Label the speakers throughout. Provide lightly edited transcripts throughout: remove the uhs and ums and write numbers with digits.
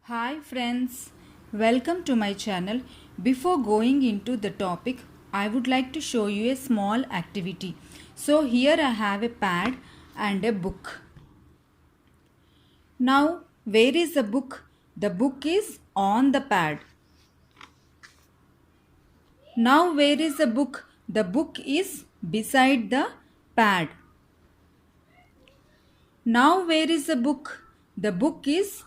Speaker 1: Hi friends, welcome to my channel. Before going into the topic, I would like to show you a small activity. So here I have a pad and a book. Now, where is the book? The book is on the pad. Now, where is the book? The book is beside the pad. Now, where is the book? The book is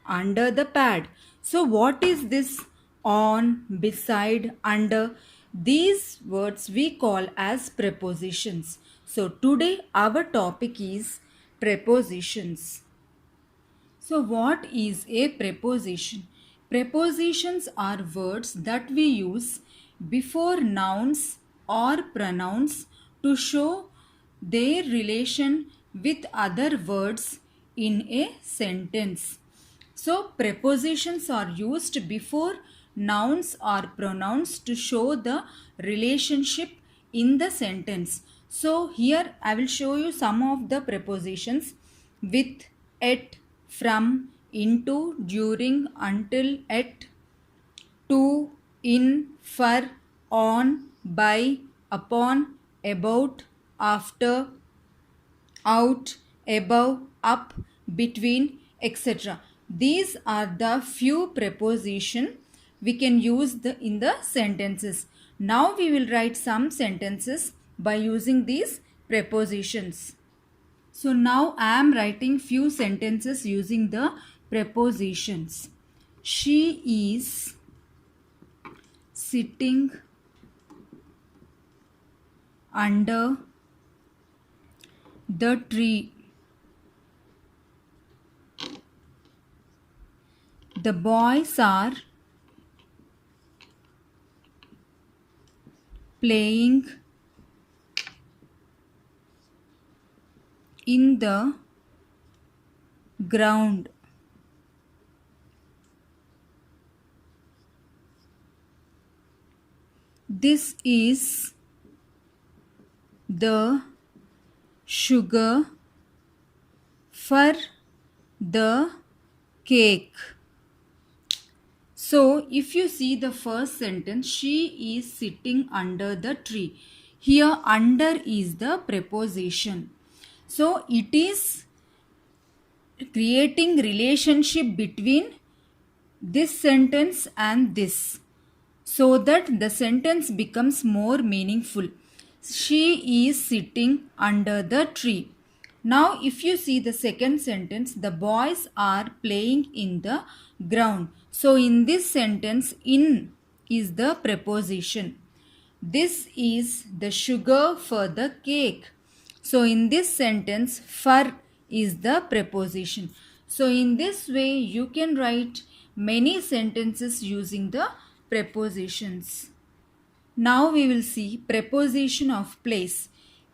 Speaker 1: under the pad. So, what is this on, beside, under? These words we call as prepositions. So, today our topic is prepositions. So, what is a preposition? Prepositions are words that we use before nouns or pronouns to show their relation with other words in a sentence. So, prepositions are used before nouns or pronouns to show the relationship in the sentence. So, here I will show you some of the prepositions with, at, from, into, during, until, at, to, in, for, on, by, upon, about, after, out, above, up, between, etc. These are the few preposition we can use in the sentences. Now we will write some sentences by using these prepositions. So now I am writing few sentences using the prepositions. She is sitting under the tree. The boys are playing in the ground. This is the sugar for the cake. So, if you see the first sentence, she is sitting under the tree. Here, under is the preposition. So, it is creating relationship between this sentence and this, so that the sentence becomes more meaningful. She is sitting under the tree. Now, if you see the second sentence, the boys are playing in the ground. So, in this sentence, in is the preposition. This is the sugar for the cake. So, in this sentence, for is the preposition. So, in this way, you can write many sentences using the prepositions. Now we will see preposition of place.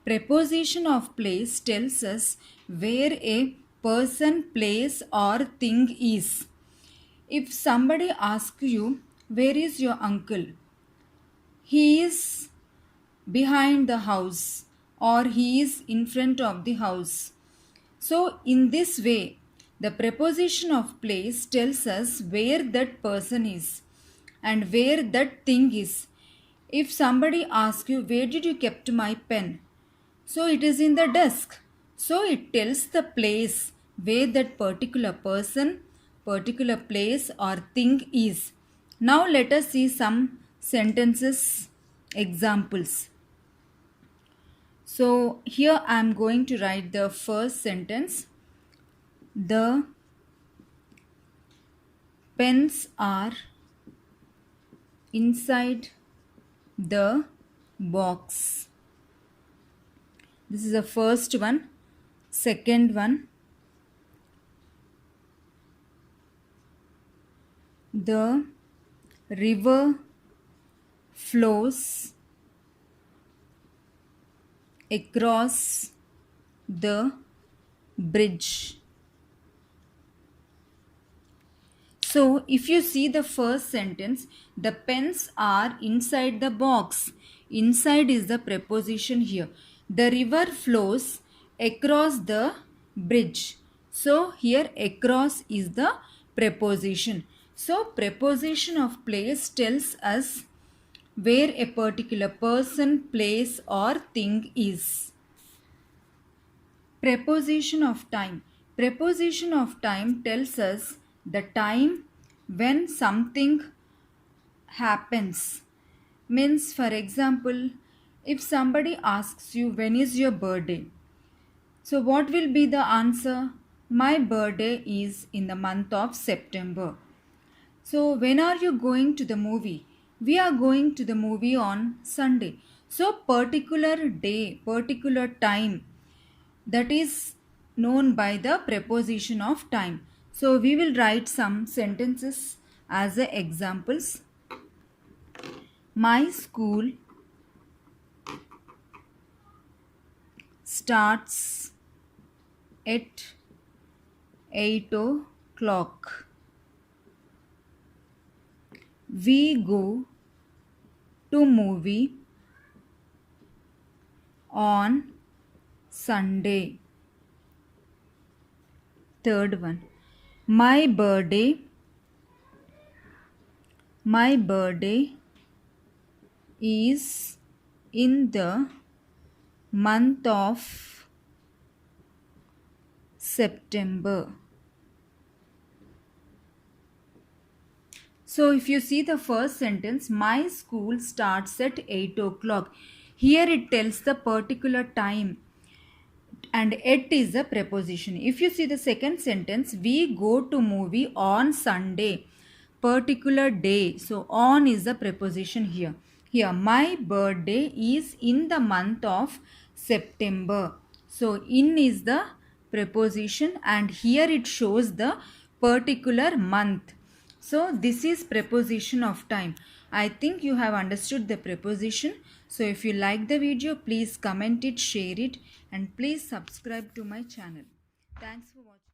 Speaker 1: Preposition of place tells us where a person, place or thing is. If somebody asks you, where is your uncle? He is behind the house or he is in front of the house. So in this way, the preposition of place tells us where that person is and where that thing is. If somebody asks you, where did you kept my pen? So it is in the desk. So it tells the place where that particular person, particular place or thing is. Now let us see some sentences examples. So here I am going to write the first sentence. The pens are inside the box. This is the first one. Second one. The river flows across the bridge. So, if you see the first sentence, the pens are inside the box. Inside is the preposition here. The river flows across the bridge. So here across is the preposition. So preposition of place tells us where a particular person, place or thing is. Preposition of time. Preposition of time tells us the time when something happens. Means, for example, if somebody asks you when is your birthday, so what will be the answer? My birthday is in the month of September. So when are you going to the movie? We are going to the movie on Sunday. So particular day, particular time, that is known by the preposition of time. So we will write some sentences as examples. My school starts at 8 o'clock. We go to movie on Sunday. Third one. My birthday is in the month of September. So if you see the first sentence, my school starts at 8 o'clock. Here it tells the particular time and it is a preposition. If you see the second sentence, we go to movie on Sunday. Particular day. So on is the preposition here. Here my birthday is in the month of September. So in is the preposition and here it shows the particular month. So this is preposition of time. I think you have understood the preposition. So if you like the video, please comment it, share it and please subscribe to my channel. Thanks for watching.